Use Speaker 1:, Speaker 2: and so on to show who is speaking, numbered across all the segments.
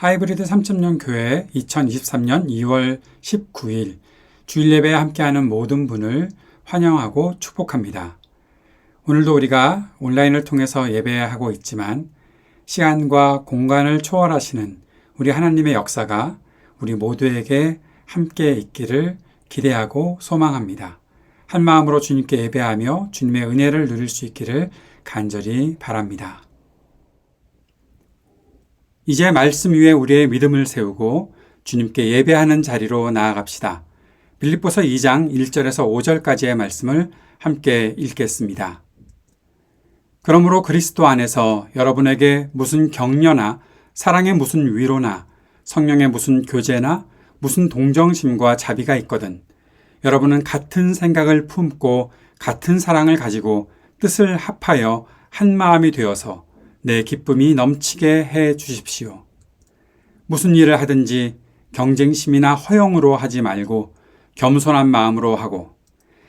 Speaker 1: 하이브리드 3.0 교회 2023년 2월 19일 주일 예배에 함께하는 모든 분을 환영하고 축복합니다. 오늘도 우리가 온라인을 통해서 예배하고 있지만 시간과 공간을 초월하시는 우리 하나님의 역사가 우리 모두에게 함께 있기를 기대하고 소망합니다. 한 마음으로 주님께 예배하며 주님의 은혜를 누릴 수 있기를 간절히 바랍니다. 이제 말씀 위에 우리의 믿음을 세우고 주님께 예배하는 자리로 나아갑시다. 빌립보서 2장 1절에서 5절까지의 말씀을 함께 읽겠습니다. 그러므로 그리스도 안에서 여러분에게 무슨 격려나 사랑의 무슨 위로나 성령의 무슨 교제나 무슨 동정심과 자비가 있거든 여러분은 같은 생각을 품고 같은 사랑을 가지고 뜻을 합하여 한 마음이 되어서 내 기쁨이 넘치게 해 주십시오. 무슨 일을 하든지 경쟁심이나 허영으로 하지 말고 겸손한 마음으로 하고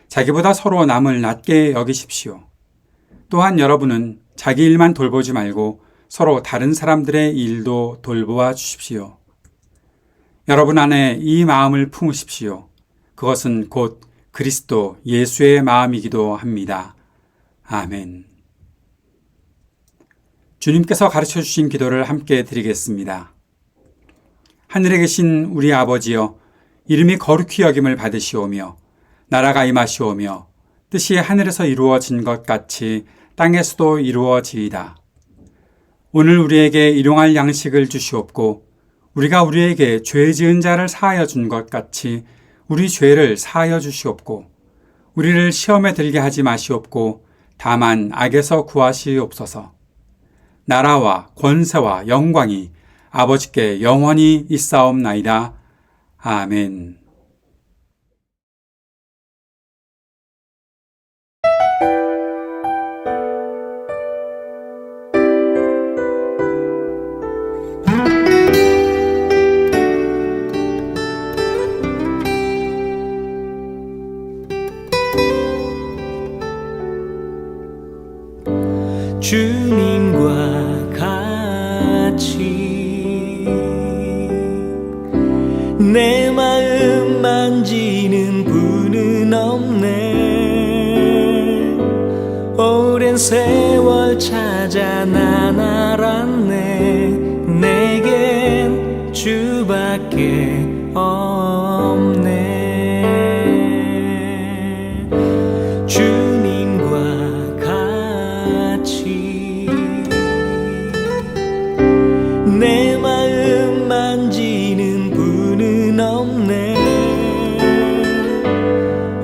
Speaker 1: 자기보다 서로 남을 낮게 여기십시오. 또한 여러분은 자기 일만 돌보지 말고 서로 다른 사람들의 일도 돌보아 주십시오. 여러분 안에 이 마음을 품으십시오. 그것은 곧 그리스도 예수의 마음이기도 합니다. 아멘. 주님께서 가르쳐 주신 기도를 함께 드리겠습니다. 하늘에 계신 우리 아버지여, 이름이 거룩히 여김을 받으시오며 나라가 임하시오며 뜻이 하늘에서 이루어진 것 같이 땅에서도 이루어지이다. 오늘 우리에게 일용할 양식을 주시옵고 우리가 우리에게 죄 지은 자를 사하여 준 것 같이 우리 죄를 사하여 주시옵고 우리를 시험에 들게 하지 마시옵고 다만 악에서 구하시옵소서. 나라와 권세와 영광이 아버지께 영원히 있사옵나이다. 아멘.
Speaker 2: 주님과 같이 내 마음 만지는 분은 없네. 오랜 세월 찾아 난 알았네. 내겐 주밖에 없네. 내 마음 만지는 분은 없네.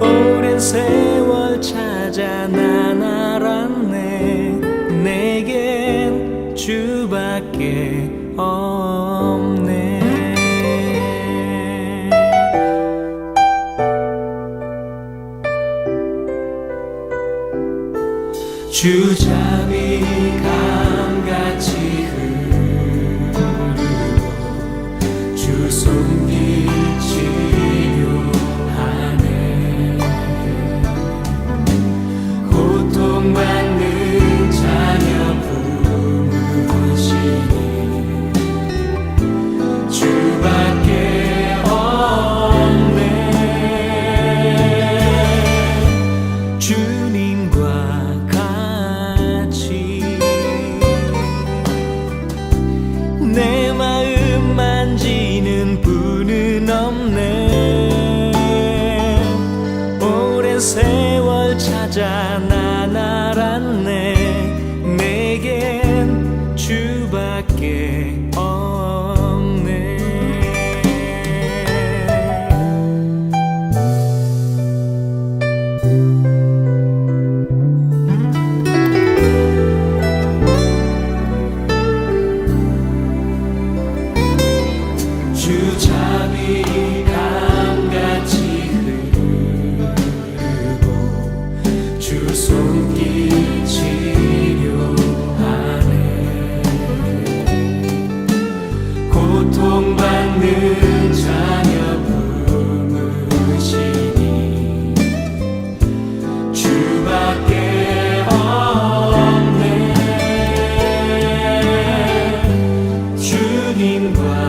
Speaker 2: 오랜 세월 찾아 난 알았네. 내겐 주밖에 없네. 주잡이 감같이 주 손길 치료하네. 고통받는 자녀 품으시니 주밖에 없네. 주님과 같이 내 마음 만지는 분은 없네. 오랜 세월 찾아 난 알았네. 내겐 주밖에 없네. 주잡이 감같이 흐르고 주 손길 치료하네. 고통받는 자녀 품으시니 주밖에 없네. 주님과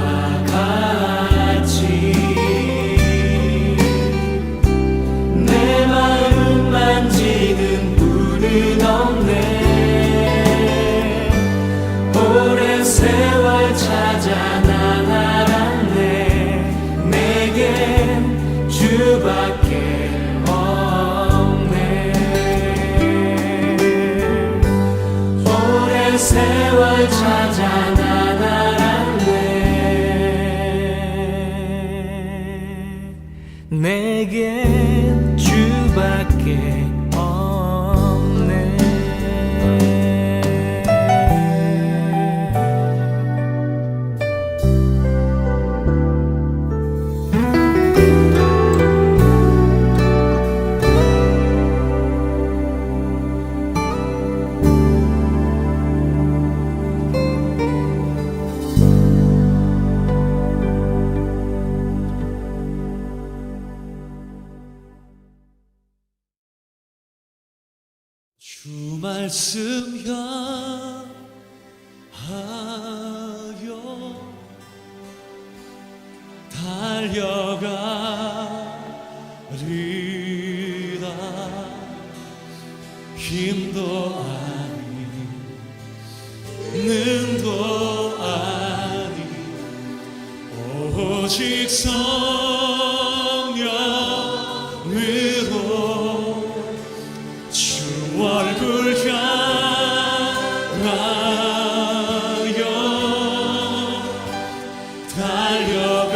Speaker 2: 내게 주밖에 없네. 주 말씀 향하여 달려가리라. 힘도 아닌 능도 아닌 오직 성령으로 주 얼굴 향하여 달려가리라.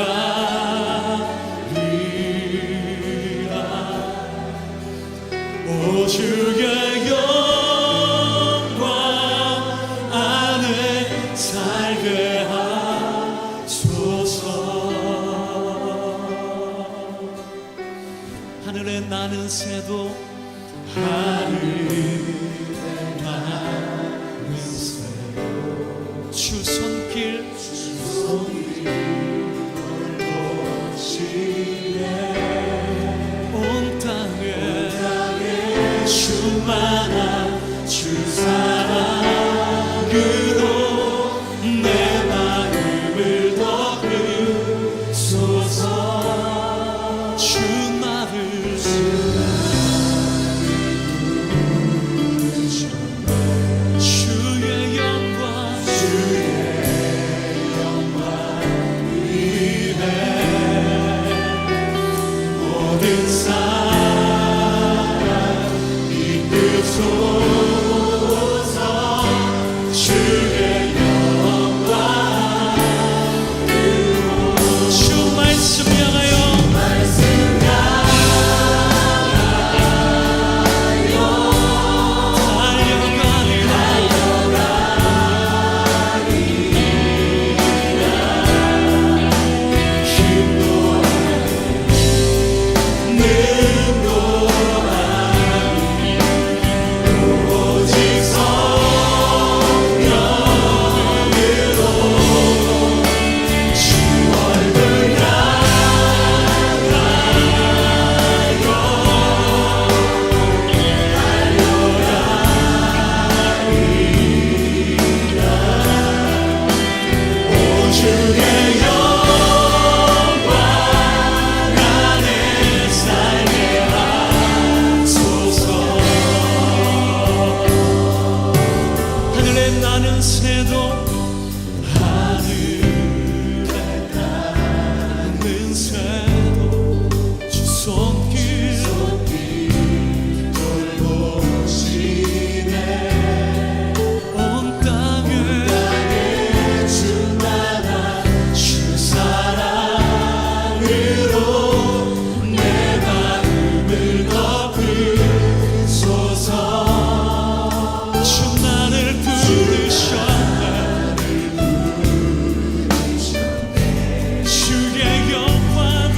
Speaker 2: 오 주의 영광 안에 살게 하소서. 하늘에 나는 새도 하늘에 나는 새도 주 손길 돌보시네. 온 땅에 충만한 주 사랑으로 내 마음을 덮으소서. 주 나를 주의 영광 위에 모든 사랑 이끌소서. 주의 영광으로 주 말씀 향하여 주의 영광을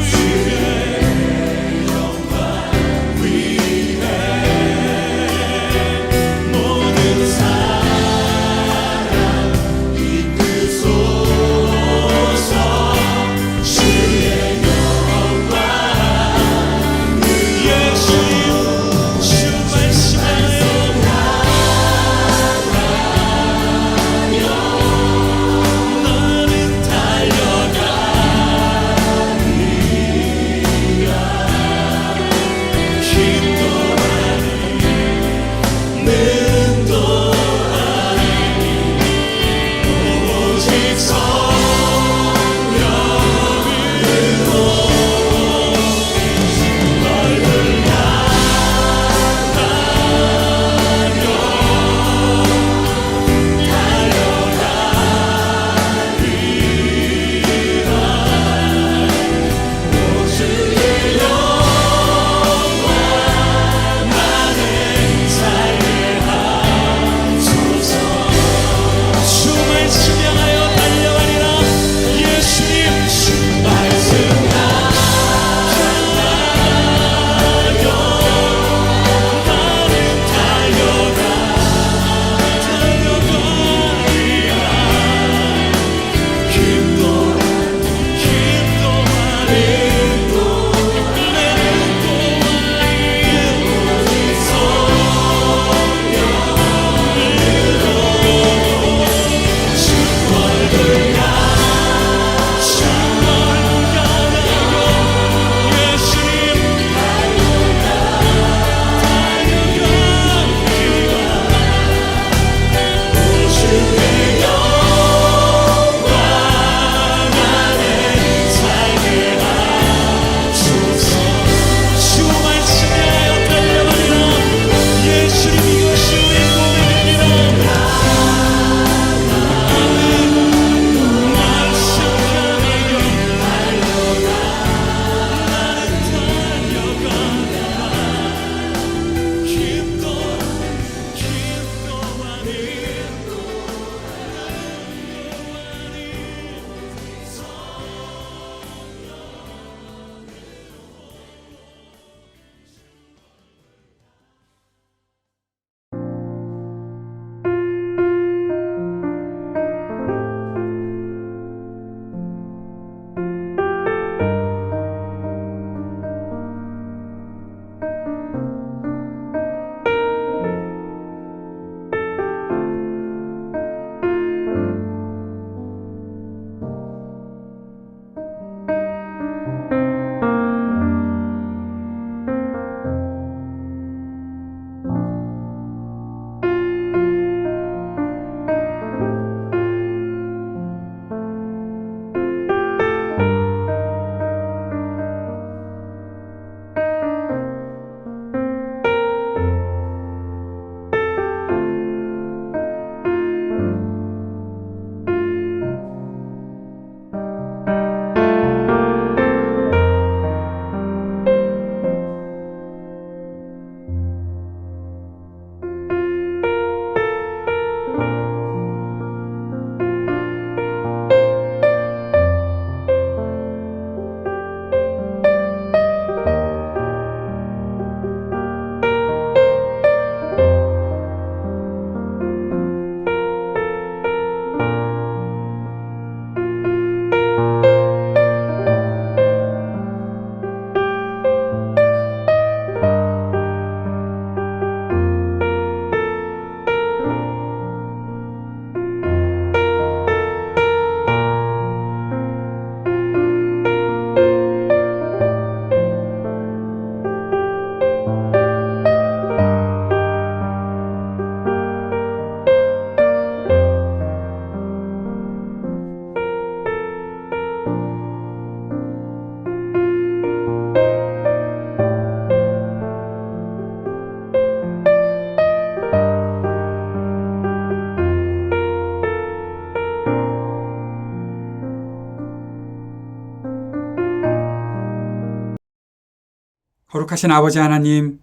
Speaker 1: 거룩하신 아버지 하나님,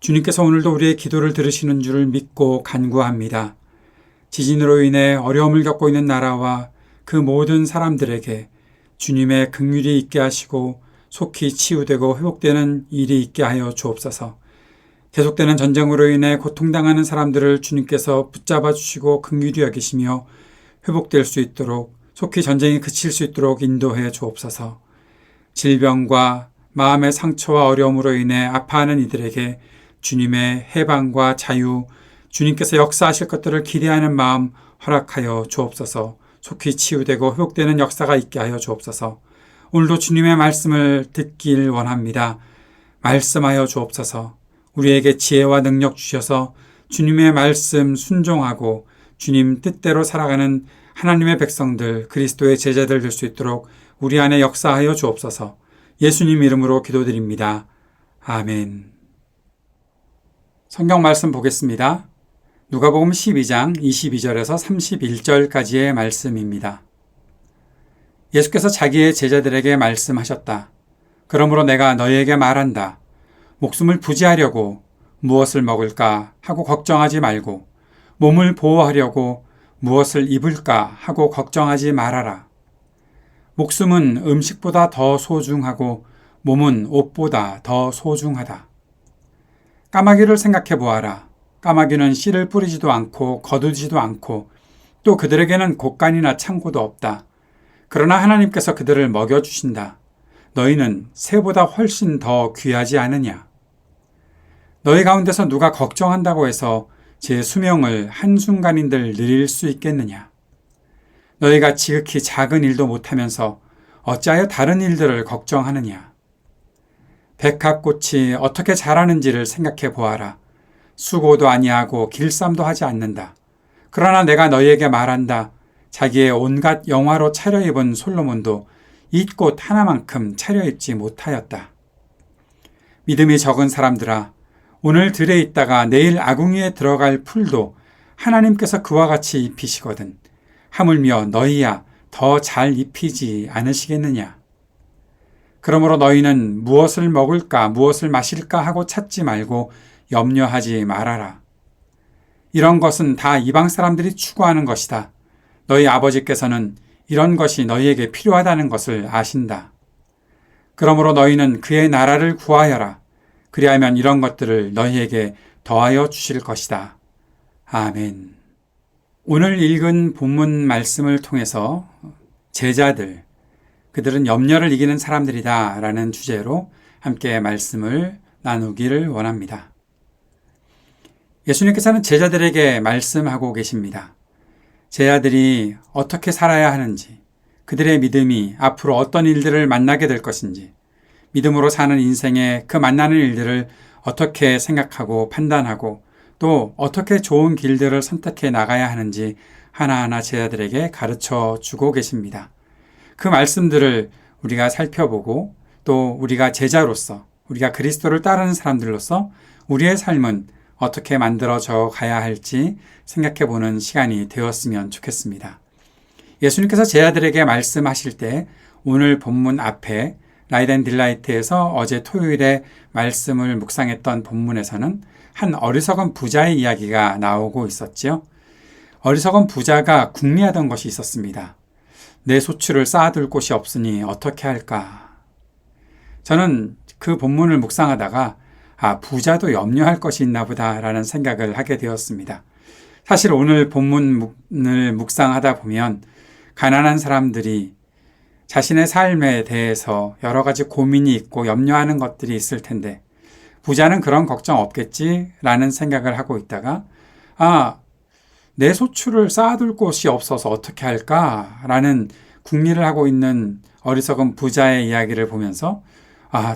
Speaker 1: 주님께서 오늘도 우리의 기도를 들으시는 줄을 믿고 간구합니다. 지진으로 인해 어려움을 겪고 있는 나라와 그 모든 사람들에게 주님의 긍휼이 있게 하시고 속히 치유되고 회복되는 일이 있게 하여 주옵소서. 계속되는 전쟁으로 인해 고통당하는 사람들을 주님께서 붙잡아 주시고 긍휼히 여기시며 회복될 수 있도록 속히 전쟁이 그칠 수 있도록 인도해 주옵소서. 질병과 마음의 상처와 어려움으로 인해 아파하는 이들에게 주님의 해방과 자유, 주님께서 역사하실 것들을 기대하는 마음 허락하여 주옵소서. 속히 치유되고 회복되는 역사가 있게 하여 주옵소서. 오늘도 주님의 말씀을 듣길 원합니다. 말씀하여 주옵소서. 우리에게 지혜와 능력 주셔서 주님의 말씀 순종하고 주님 뜻대로 살아가는 하나님의 백성들, 그리스도의 제자들 될 수 있도록 우리 안에 역사하여 주옵소서. 예수님 이름으로 기도드립니다. 아멘. 성경 말씀 보겠습니다. 누가복음 12장 22절에서 31절까지의 말씀입니다. 예수께서 자기의 제자들에게 말씀하셨다. 그러므로 내가 너희에게 말한다. 목숨을 부지하려고 무엇을 먹을까 하고 걱정하지 말고 몸을 보호하려고 무엇을 입을까 하고 걱정하지 말아라. 목숨은 음식보다 더 소중하고 몸은 옷보다 더 소중하다. 까마귀를 생각해 보아라. 까마귀는 씨를 뿌리지도 않고 거두지도 않고 또 그들에게는 곳간이나 창고도 없다. 그러나 하나님께서 그들을 먹여주신다. 너희는 새보다 훨씬 더 귀하지 않으냐? 너희 가운데서 누가 걱정한다고 해서 제 수명을 한순간인들 늘릴 수 있겠느냐? 너희가 지극히 작은 일도 못하면서 어찌하여 다른 일들을 걱정하느냐? 백합꽃이 어떻게 자라는지를 생각해 보아라. 수고도 아니하고 길쌈도 하지 않는다. 그러나 내가 너희에게 말한다. 자기의 온갖 영화로 차려입은 솔로몬도 이 꽃 하나만큼 차려입지 못하였다. 믿음이 적은 사람들아, 오늘 들에 있다가 내일 아궁이에 들어갈 풀도 하나님께서 그와 같이 입히시거든. 하물며 너희야 더 잘 입히지 않으시겠느냐? 그러므로 너희는 무엇을 먹을까 무엇을 마실까 하고 찾지 말고 염려하지 말아라. 이런 것은 다 이방 사람들이 추구하는 것이다. 너희 아버지께서는 이런 것이 너희에게 필요하다는 것을 아신다. 그러므로 너희는 그의 나라를 구하여라. 그리하면 이런 것들을 너희에게 더하여 주실 것이다. 아멘. 오늘 읽은 본문 말씀을 통해서 제자들, 그들은 염려를 이기는 사람들이다 라는 주제로 함께 말씀을 나누기를 원합니다. 예수님께서는 제자들에게 말씀하고 계십니다. 제자들이 어떻게 살아야 하는지, 그들의 믿음이 앞으로 어떤 일들을 만나게 될 것인지, 믿음으로 사는 인생에 그 만나는 일들을 어떻게 생각하고 판단하고 또 어떻게 좋은 길들을 선택해 나가야 하는지 하나하나 제자들에게 가르쳐 주고 계십니다. 그 말씀들을 우리가 살펴보고 또 우리가 제자로서, 우리가 그리스도를 따르는 사람들로서 우리의 삶은 어떻게 만들어져 가야 할지 생각해 보는 시간이 되었으면 좋겠습니다. 예수님께서 제자들에게 말씀하실 때 오늘 본문 앞에 라이트 앤 딜라이트에서 어제 토요일에 말씀을 묵상했던 본문에서는 한 어리석은 부자의 이야기가 나오고 있었지요. 어리석은 부자가 궁리하던 것이 있었습니다. 내 소출을 쌓아둘 곳이 없으니 어떻게 할까? 저는 그 본문을 묵상하다가 부자도 염려할 것이 있나 보다라는 생각을 하게 되었습니다. 사실 오늘 본문을 묵상하다 보면 가난한 사람들이 자신의 삶에 대해서 여러 가지 고민이 있고 염려하는 것들이 있을 텐데 부자는 그런 걱정 없겠지라는 생각을 하고 있다가 내 소출을 쌓아둘 곳이 없어서 어떻게 할까라는 궁리를 하고 있는 어리석은 부자의 이야기를 보면서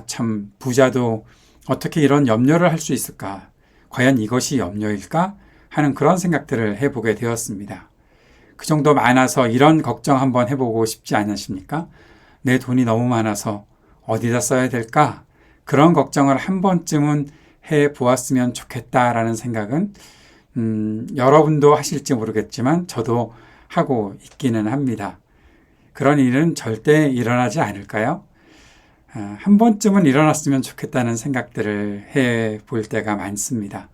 Speaker 1: 참 부자도 어떻게 이런 염려를 할 수 있을까? 과연 이것이 염려일까? 하는 그런 생각들을 해보게 되었습니다. 그 정도 많아서 이런 걱정 한번 해보고 싶지 않으십니까? 내 돈이 너무 많아서 어디다 써야 될까? 그런 걱정을 한 번쯤은 해보았으면 좋겠다라는 생각은 여러분도 하실지 모르겠지만 저도 하고 있기는 합니다. 그런 일은 절대 일어나지 않을까요? 한 번쯤은 일어났으면 좋겠다는 생각들을 해볼 때가 많습니다.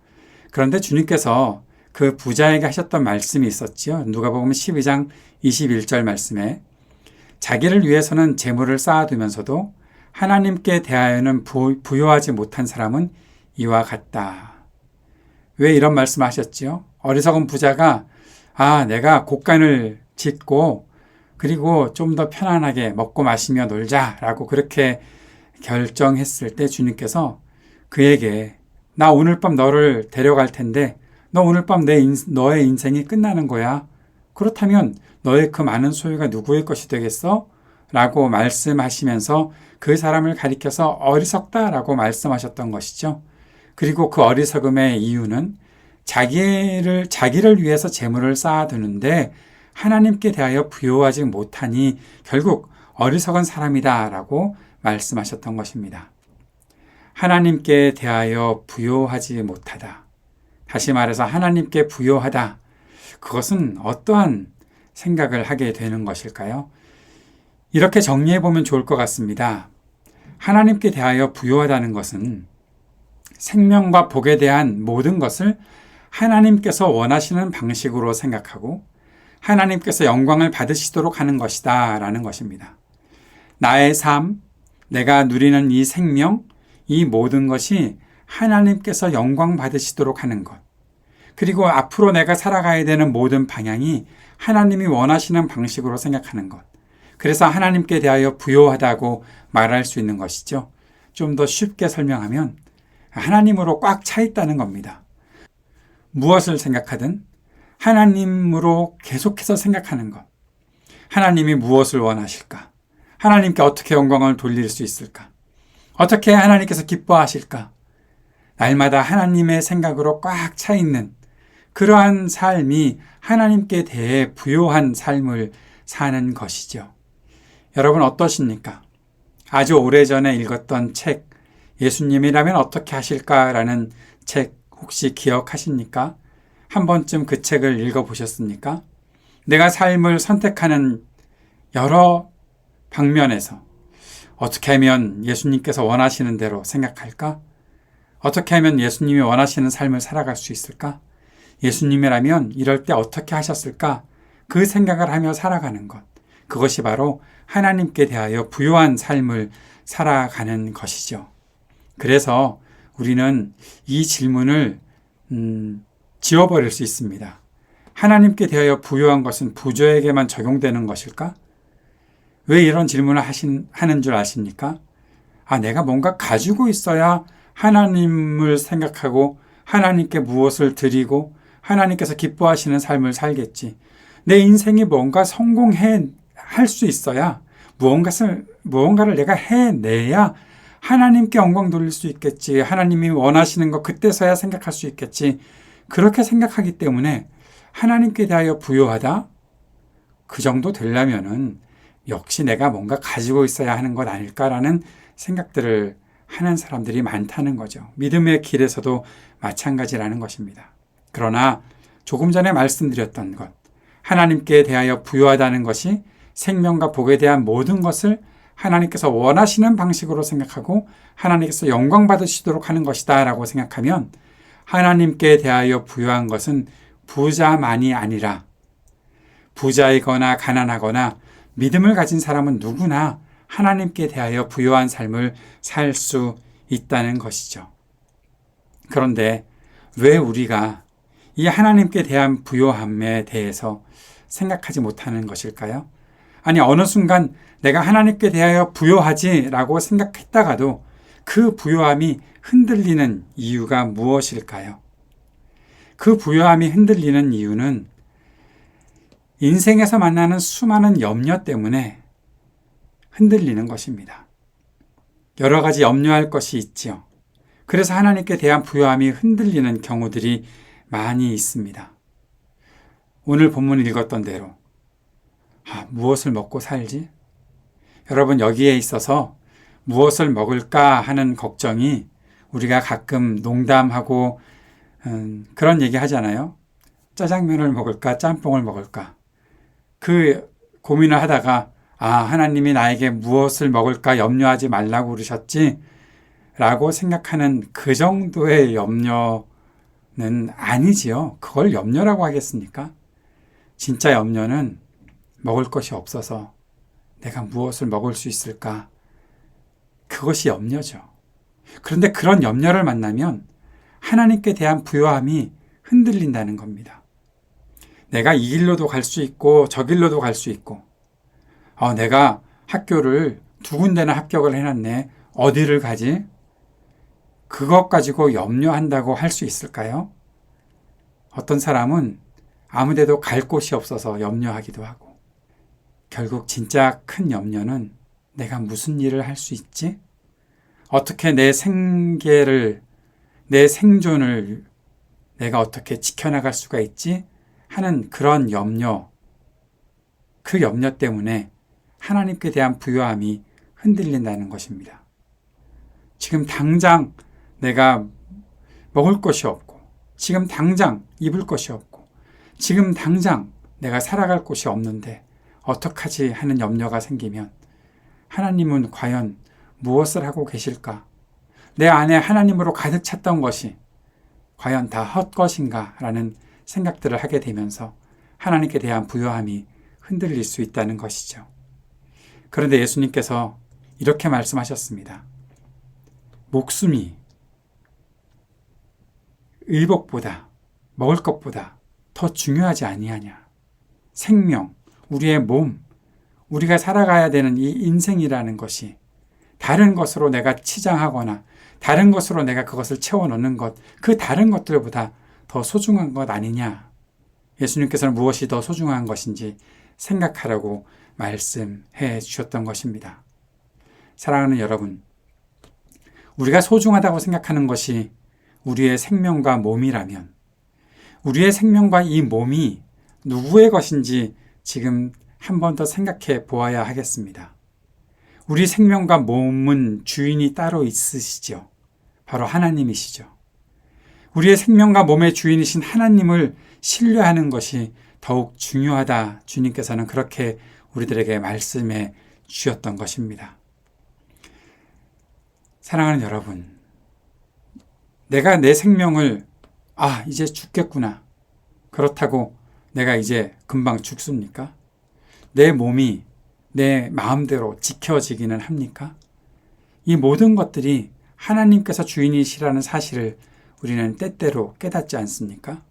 Speaker 1: 그런데 주님께서 그 부자에게 하셨던 말씀이 있었지요. 누가복음 12장 21절 말씀에 자기를 위해서는 재물을 쌓아두면서도 하나님께 대하여는 부요하지 못한 사람은 이와 같다. 왜 이런 말씀을 하셨지요? 어리석은 부자가 내가 곳간을 짓고 그리고 좀 더 편안하게 먹고 마시며 놀자라고 그렇게 결정했을 때 주님께서 그에게 나 오늘 밤 너를 데려갈 텐데 너 오늘 밤 너의 인생이 끝나는 거야. 그렇다면 너의 그 많은 소유가 누구의 것이 되겠어? 라고 말씀하시면서 그 사람을 가리켜서 어리석다라고 말씀하셨던 것이죠. 그리고 그 어리석음의 이유는 자기를 위해서 재물을 쌓아두는데 하나님께 대하여 부요하지 못하니 결국 어리석은 사람이다라고 말씀하셨던 것입니다. 하나님께 대하여 부요하지 못하다. 다시 말해서 하나님께 부요하다. 그것은 어떠한 생각을 하게 되는 것일까요? 이렇게 정리해 보면 좋을 것 같습니다. 하나님께 대하여 부요하다는 것은 생명과 복에 대한 모든 것을 하나님께서 원하시는 방식으로 생각하고 하나님께서 영광을 받으시도록 하는 것이다 라는 것입니다. 나의 삶, 내가 누리는 이 생명, 이 모든 것이 하나님께서 영광 받으시도록 하는 것. 그리고 앞으로 내가 살아가야 되는 모든 방향이 하나님이 원하시는 방식으로 생각하는 것. 그래서 하나님께 대하여 부요하다고 말할 수 있는 것이죠. 좀 더 쉽게 설명하면 하나님으로 꽉 차 있다는 겁니다. 무엇을 생각하든 하나님으로 계속해서 생각하는 것. 하나님이 무엇을 원하실까? 하나님께 어떻게 영광을 돌릴 수 있을까? 어떻게 하나님께서 기뻐하실까? 날마다 하나님의 생각으로 꽉 차 있는 그러한 삶이 하나님께 대해 부요한 삶을 사는 것이죠. 여러분 어떠십니까? 아주 오래전에 읽었던 책, 예수님이라면 어떻게 하실까라는 책 혹시 기억하십니까? 한 번쯤 그 책을 읽어보셨습니까? 내가 삶을 선택하는 여러 방면에서 어떻게 하면 예수님께서 원하시는 대로 생각할까? 어떻게 하면 예수님이 원하시는 삶을 살아갈 수 있을까? 예수님이라면 이럴 때 어떻게 하셨을까? 그 생각을 하며 살아가는 것. 그것이 바로 하나님께 대하여 부요한 삶을 살아가는 것이죠. 그래서 우리는 이 질문을 지워버릴 수 있습니다. 하나님께 대하여 부요한 것은 부자에게만 적용되는 것일까? 왜 이런 질문을 하는 줄 아십니까? 내가 뭔가 가지고 있어야 하나님을 생각하고 하나님께 무엇을 드리고 하나님께서 기뻐하시는 삶을 살겠지. 내 인생이 뭔가 할 수 있어야 무언가를 내가 해내야 하나님께 영광 돌릴 수 있겠지. 하나님이 원하시는 것 그때서야 생각할 수 있겠지. 그렇게 생각하기 때문에 하나님께 대하여 부요하다? 그 정도 되려면은 역시 내가 뭔가 가지고 있어야 하는 것 아닐까라는 생각들을 하는 사람들이 많다는 거죠. 믿음의 길에서도 마찬가지라는 것입니다. 그러나 조금 전에 말씀드렸던 것, 하나님께 대하여 부요하다는 것이 생명과 복에 대한 모든 것을 하나님께서 원하시는 방식으로 생각하고 하나님께서 영광 받으시도록 하는 것이다 라고 생각하면 하나님께 대하여 부요한 것은 부자만이 아니라 부자이거나 가난하거나 믿음을 가진 사람은 누구나 하나님께 대하여 부요한 삶을 살 수 있다는 것이죠. 그런데 왜 우리가 이 하나님께 대한 부요함에 대해서 생각하지 못하는 것일까요? 아니, 어느 순간 내가 하나님께 대하여 부요하지라고 생각했다가도 그 부요함이 흔들리는 이유가 무엇일까요? 그 부요함이 흔들리는 이유는 인생에서 만나는 수많은 염려 때문에 흔들리는 것입니다. 여러 가지 염려할 것이 있지요. 그래서 하나님께 대한 부요함이 흔들리는 경우들이 많이 있습니다. 오늘 본문 읽었던 대로 무엇을 먹고 살지? 여러분 여기에 있어서 무엇을 먹을까 하는 걱정이 우리가 가끔 농담하고 그런 얘기 하잖아요. 짜장면을 먹을까 짬뽕을 먹을까? 그 고민을 하다가 하나님이 나에게 무엇을 먹을까 염려하지 말라고 그러셨지? 라고 생각하는 그 정도의 염려는 아니지요. 그걸 염려라고 하겠습니까? 진짜 염려는 먹을 것이 없어서 내가 무엇을 먹을 수 있을까? 그것이 염려죠. 그런데 그런 염려를 만나면 하나님께 대한 부요함이 흔들린다는 겁니다. 내가 이 길로도 갈 수 있고 저 길로도 갈 수 있고 내가 학교를 2군데나 합격을 해놨네. 어디를 가지? 그것 가지고 염려한다고 할 수 있을까요? 어떤 사람은 아무데도 갈 곳이 없어서 염려하기도 하고 결국 진짜 큰 염려는 내가 무슨 일을 할 수 있지? 어떻게 내 생계를, 내 생존을 내가 어떻게 지켜나갈 수가 있지? 하는 그런 염려, 그 염려 때문에 하나님께 대한 부요함이 흔들린다는 것입니다. 지금 당장 내가 먹을 것이 없고, 지금 당장 입을 것이 없고, 지금 당장 내가 살아갈 곳이 없는데 어떡하지 하는 염려가 생기면 하나님은 과연 무엇을 하고 계실까? 내 안에 하나님으로 가득 찼던 것이 과연 다 헛것인가? 라는 생각들을 하게 되면서 하나님께 대한 부요함이 흔들릴 수 있다는 것이죠. 그런데 예수님께서 이렇게 말씀하셨습니다. 목숨이 의복보다 먹을 것보다 더 중요하지 아니하냐. 생명, 우리의 몸, 우리가 살아가야 되는 이 인생이라는 것이 다른 것으로 내가 치장하거나 다른 것으로 내가 그것을 채워넣는 것, 그 다른 것들보다 더 소중한 것 아니냐. 예수님께서는 무엇이 더 소중한 것인지 생각하라고 말씀해 주셨던 것입니다. 사랑하는 여러분, 우리가 소중하다고 생각하는 것이 우리의 생명과 몸이라면 우리의 생명과 이 몸이 누구의 것인지 지금 한 번 더 생각해 보아야 하겠습니다. 우리 생명과 몸은 주인이 따로 있으시죠. 바로 하나님이시죠. 우리의 생명과 몸의 주인이신 하나님을 신뢰하는 것이 더욱 중요하다. 주님께서는 그렇게 우리들에게 말씀해 주셨던 것입니다. 사랑하는 여러분, 내가 내 생명을 이제 죽겠구나. 그렇다고 내가 이제 금방 죽습니까? 내 몸이 내 마음대로 지켜지기는 합니까? 이 모든 것들이 하나님께서 주인이시라는 사실을 우리는 때때로 깨닫지 않습니까?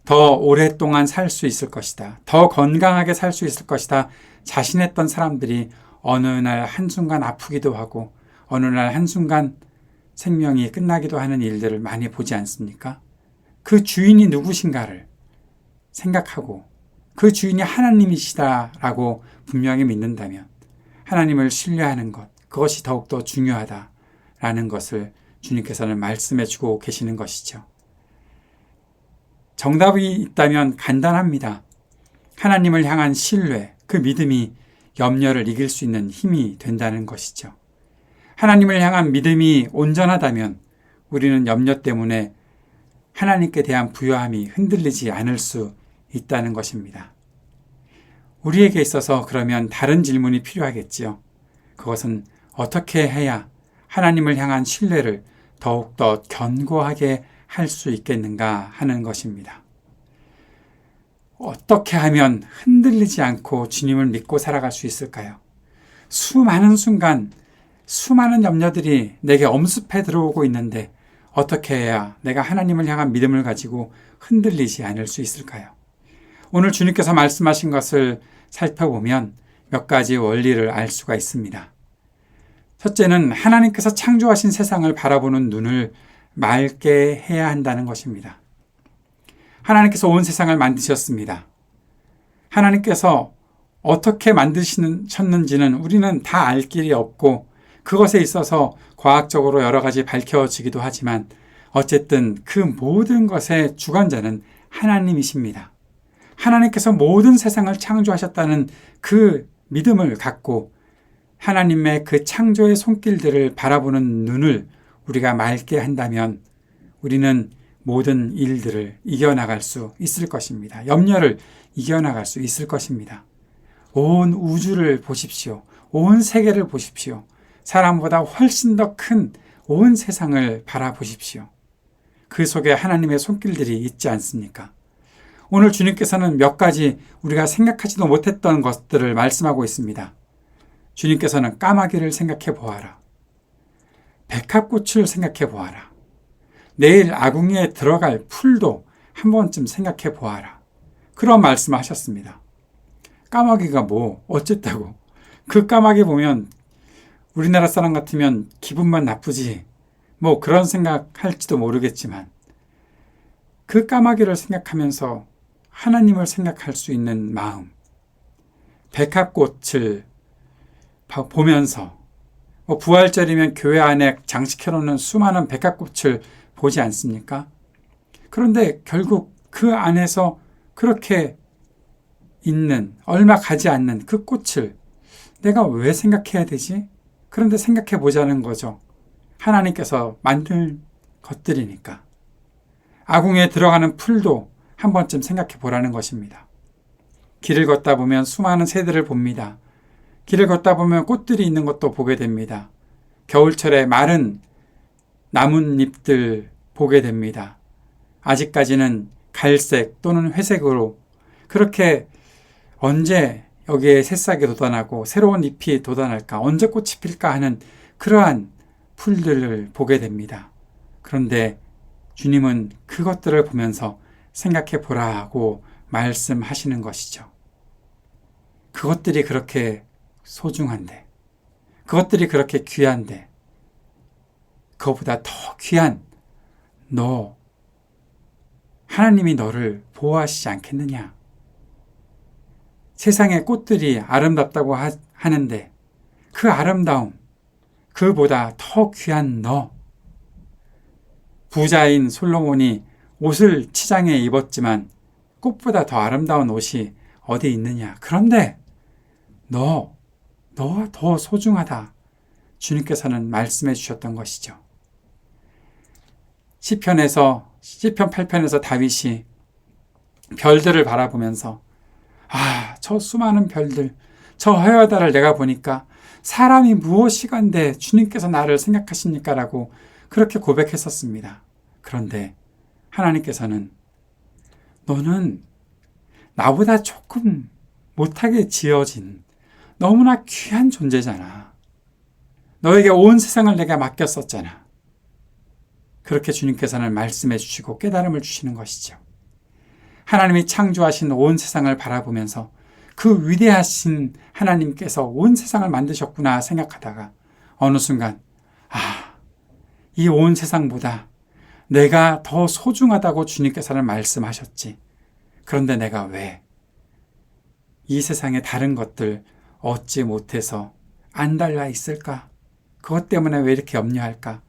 Speaker 1: 더 오랫동안 살 수 있을 것이다. 더 건강하게 살 수 있을 것이다. 자신했던 사람들이 어느 날 한순간 아프기도 하고 어느 날 한순간 생명이 끝나기도 하는 일들을 많이 보지 않습니까? 그 주인이 누구신가를 생각하고 그 주인이 하나님이시다라고 분명히 믿는다면 하나님을 신뢰하는 것, 그것이 더욱더 중요하다라는 것을 주님께서는 말씀해 주고 계시는 것이죠. 정답이 있다면 간단합니다. 하나님을 향한 신뢰, 그 믿음이 염려를 이길 수 있는 힘이 된다는 것이죠. 하나님을 향한 믿음이 온전하다면 우리는 염려 때문에 하나님께 대한 부요함이 흔들리지 않을 수 있다는 것입니다. 우리에게 있어서 그러면 다른 질문이 필요하겠지요. 그것은 어떻게 해야 하나님을 향한 신뢰를 더욱더 견고하게 할 수 있겠는가 하는 것입니다. 어떻게 하면 흔들리지 않고 주님을 믿고 살아갈 수 있을까요? 수많은 순간, 수많은 염려들이 내게 엄습해 들어오고 있는데 어떻게 해야 내가 하나님을 향한 믿음을 가지고 흔들리지 않을 수 있을까요? 오늘 주님께서 말씀하신 것을 살펴보면 몇 가지 원리를 알 수가 있습니다. 첫째는 하나님께서 창조하신 세상을 바라보는 눈을 맑게 해야 한다는 것입니다. 하나님께서 온 세상을 만드셨습니다. 하나님께서 어떻게 만드셨는지는 우리는 다 알 길이 없고 그것에 있어서 과학적으로 여러 가지 밝혀지기도 하지만 어쨌든 그 모든 것의 주관자는 하나님이십니다. 하나님께서 모든 세상을 창조하셨다는 그 믿음을 갖고 하나님의 그 창조의 손길들을 바라보는 눈을 우리가 맑게 한다면 우리는 모든 일들을 이겨나갈 수 있을 것입니다. 염려를 이겨나갈 수 있을 것입니다. 온 우주를 보십시오. 온 세계를 보십시오. 사람보다 훨씬 더 큰 온 세상을 바라보십시오. 그 속에 하나님의 손길들이 있지 않습니까? 오늘 주님께서는 몇 가지 우리가 생각하지도 못했던 것들을 말씀하고 있습니다. 주님께서는 까마귀를 생각해 보아라. 백합꽃을 생각해 보아라. 내일 아궁이에 들어갈 풀도 한 번쯤 생각해 보아라. 그런 말씀을 하셨습니다. 까마귀가 어쨌다고. 그 까마귀 보면 우리나라 사람 같으면 기분만 나쁘지 그런 생각할지도 모르겠지만 그 까마귀를 생각하면서 하나님을 생각할 수 있는 마음, 백합꽃을 보면서 부활절이면 교회 안에 장식해놓는 수많은 백합꽃을 보지 않습니까? 그런데 결국 그 안에서 그렇게 있는, 얼마 가지 않는 그 꽃을 내가 왜 생각해야 되지? 그런데 생각해 보자는 거죠. 하나님께서 만든 것들이니까. 아궁이에 들어가는 풀도 한 번쯤 생각해 보라는 것입니다. 길을 걷다 보면 수많은 새들을 봅니다. 길을 걷다 보면 꽃들이 있는 것도 보게 됩니다. 겨울철에 마른 나뭇잎들 보게 됩니다. 아직까지는 갈색 또는 회색으로 그렇게 언제 여기에 새싹이 돋아나고 새로운 잎이 돋아날까, 언제 꽃이 필까 하는 그러한 풀들을 보게 됩니다. 그런데 주님은 그것들을 보면서 생각해 보라고 말씀하시는 것이죠. 그것들이 그렇게 소중한데, 그것들이 그렇게 귀한데, 그것보다 더 귀한 너, 하나님이 너를 보호하시지 않겠느냐? 세상의 꽃들이 아름답다고 하는데 그 아름다움, 그보다 더 귀한 너. 부자인 솔로몬이 옷을 치장해 입었지만 꽃보다 더 아름다운 옷이 어디 있느냐? 그런데 너가 더 소중하다. 주님께서는 말씀해 주셨던 것이죠. 시편 8편에서 다윗이 별들을 바라보면서 저 수많은 별들, 저 헤어달을 내가 보니까 사람이 무엇이건데 주님께서 나를 생각하십니까? 라고 그렇게 고백했었습니다. 그런데 하나님께서는 너는 나보다 조금 못하게 지어진 너무나 귀한 존재잖아. 너에게 온 세상을 내가 맡겼었잖아. 그렇게 주님께서는 말씀해 주시고 깨달음을 주시는 것이죠. 하나님이 창조하신 온 세상을 바라보면서 그 위대하신 하나님께서 온 세상을 만드셨구나 생각하다가 어느 순간 이 온 세상보다 내가 더 소중하다고 주님께서는 말씀하셨지. 그런데 내가 왜 이 세상의 다른 것들 얻지 못해서 안달나 있을까? 그것 때문에 왜 이렇게 염려할까?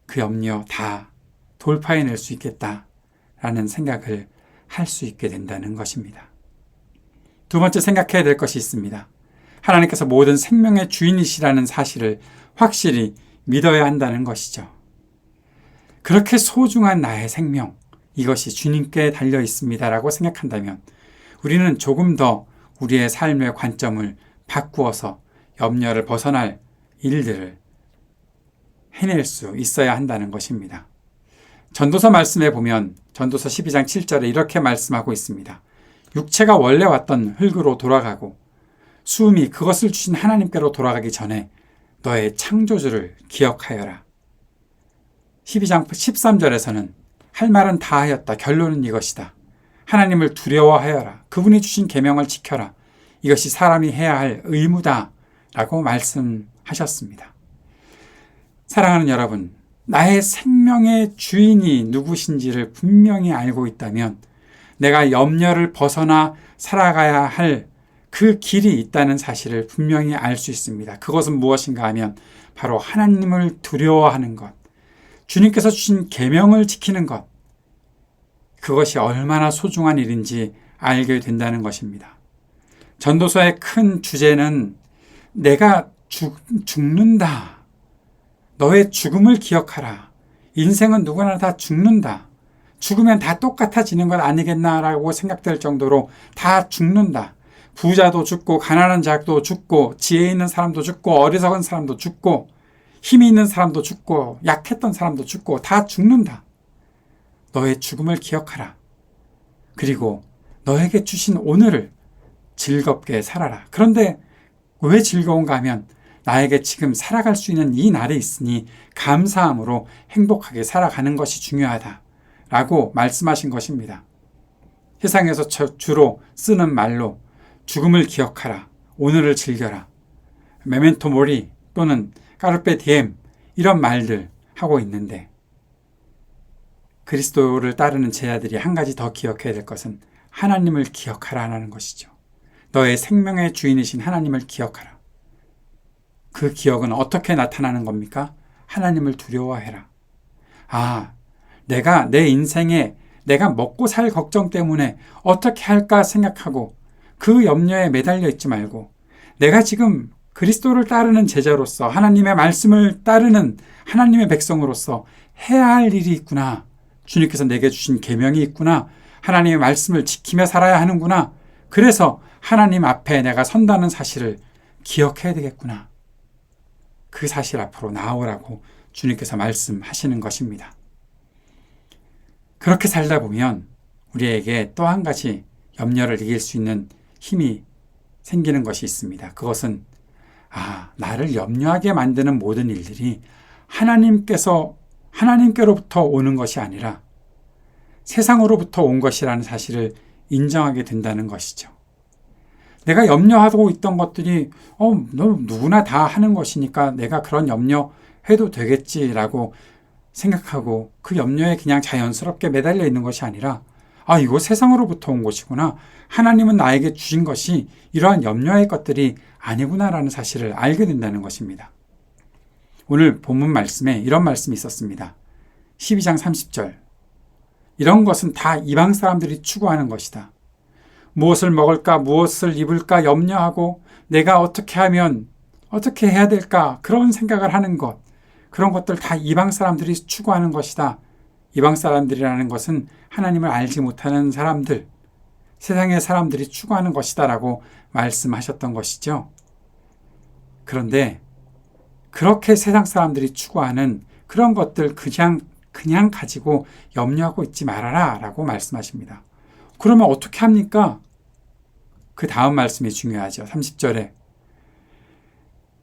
Speaker 1: 그 염려 다 돌파해낼 수 있겠다라는 생각을 할 수 있게 된다는 것입니다. 두 번째 생각해야 될 것이 있습니다. 하나님께서 모든 생명의 주인이시라는 사실을 확실히 믿어야 한다는 것이죠. 그렇게 소중한 나의 생명, 이것이 주님께 달려 있습니다라고 생각한다면 우리는 조금 더 우리의 삶의 관점을 바꾸어서 염려를 벗어날 일들을 해낼 수 있어야 한다는 것입니다. 전도서 말씀에 보면 전도서 12장 7절에 이렇게 말씀하고 있습니다. 육체가 원래 왔던 흙으로 돌아가고 숨이 그것을 주신 하나님께로 돌아가기 전에 너의 창조주를 기억하여라. 12장 13절에서는 할 말은 다 하였다. 결론은 이것이다. 하나님을 두려워하여라. 그분이 주신 계명을 지켜라. 이것이 사람이 해야 할 의무다. 라고 말씀하셨습니다. 사랑하는 여러분, 나의 생명의 주인이 누구신지를 분명히 알고 있다면 내가 염려를 벗어나 살아가야 할 그 길이 있다는 사실을 분명히 알 수 있습니다. 그것은 무엇인가 하면 바로 하나님을 두려워하는 것, 주님께서 주신 계명을 지키는 것, 그것이 얼마나 소중한 일인지 알게 된다는 것입니다. 전도서의 큰 주제는 내가 죽는다. 너의 죽음을 기억하라. 인생은 누구나 다 죽는다. 죽으면 다 똑같아지는 것 아니겠나라고 생각될 정도로 다 죽는다. 부자도 죽고 가난한 자도 죽고 지혜 있는 사람도 죽고 어리석은 사람도 죽고 힘이 있는 사람도 죽고 약했던 사람도 죽고 다 죽는다. 너의 죽음을 기억하라. 그리고 너에게 주신 오늘을 즐겁게 살아라. 그런데 왜 즐거운가 하면 나에게 지금 살아갈 수 있는 이 날이 있으니 감사함으로 행복하게 살아가는 것이 중요하다. 라고 말씀하신 것입니다. 세상에서 주로 쓰는 말로 죽음을 기억하라. 오늘을 즐겨라. 메멘토 모리 또는 까르페 디엠 이런 말들 하고 있는데 그리스도를 따르는 제자들이 한 가지 더 기억해야 될 것은 하나님을 기억하라는 것이죠. 너의 생명의 주인이신 하나님을 기억하라. 그 기억은 어떻게 나타나는 겁니까? 하나님을 두려워해라. 내가 내 인생에 내가 먹고 살 걱정 때문에 어떻게 할까 생각하고 그 염려에 매달려 있지 말고 내가 지금 그리스도를 따르는 제자로서 하나님의 말씀을 따르는 하나님의 백성으로서 해야 할 일이 있구나. 주님께서 내게 주신 계명이 있구나. 하나님의 말씀을 지키며 살아야 하는구나. 그래서 하나님 앞에 내가 선다는 사실을 기억해야 되겠구나. 그 사실 앞으로 나오라고 주님께서 말씀하시는 것입니다. 그렇게 살다 보면 우리에게 또 한 가지 염려를 이길 수 있는 힘이 생기는 것이 있습니다. 그것은 나를 염려하게 만드는 모든 일들이 하나님께로부터 오는 것이 아니라 세상으로부터 온 것이라는 사실을 인정하게 된다는 것이죠. 내가 염려하고 있던 것들이 너 누구나 다 하는 것이니까 내가 그런 염려해도 되겠지라고 생각하고 그 염려에 그냥 자연스럽게 매달려 있는 것이 아니라 이거 세상으로부터 온 것이구나. 하나님은 나에게 주신 것이 이러한 염려의 것들이 아니구나라는 사실을 알게 된다는 것입니다. 오늘 본문 말씀에 이런 말씀이 있었습니다. 12장 30절. 이런 것은 다 이방 사람들이 추구하는 것이다. 무엇을 먹을까, 무엇을 입을까 염려하고 내가 어떻게 하면 어떻게 해야 될까 그런 생각을 하는 것. 그런 것들 다 이방 사람들이 추구하는 것이다. 이방 사람들이라는 것은 하나님을 알지 못하는 사람들, 세상의 사람들이 추구하는 것이다 라고 말씀하셨던 것이죠. 그런데 그렇게 세상 사람들이 추구하는 그런 것들 그냥 가지고 염려하고 있지 말아라 라고 말씀하십니다. 그러면 어떻게 합니까? 그 다음 말씀이 중요하죠. 30절에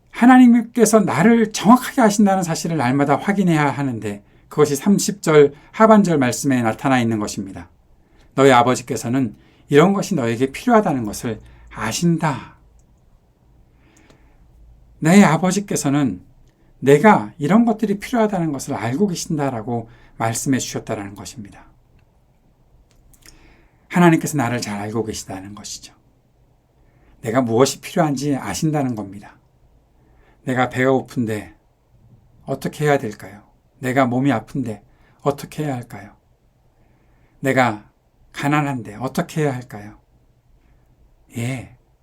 Speaker 1: 하나님께서 나를 정확하게 아신다는 사실을 날마다 확인해야 하는데 그것이 30절 하반절 말씀에 나타나 있는 것입니다. 너희 아버지께서는 이런 것이 너에게 필요하다는 것을 아신다. 내 아버지께서는 내가 이런 것들이 필요하다는 것을 알고 계신다라고 말씀해 주셨다는 것입니다. 하나님께서 나를 잘 알고 계시다는 것이죠. 내가 무엇이 필요한지 아신다는 겁니다. 내가 배가 고픈데 어떻게 해야 될까요? 내가 몸이 아픈데 어떻게 해야 할까요? 내가 가난한데 어떻게 해야 할까요?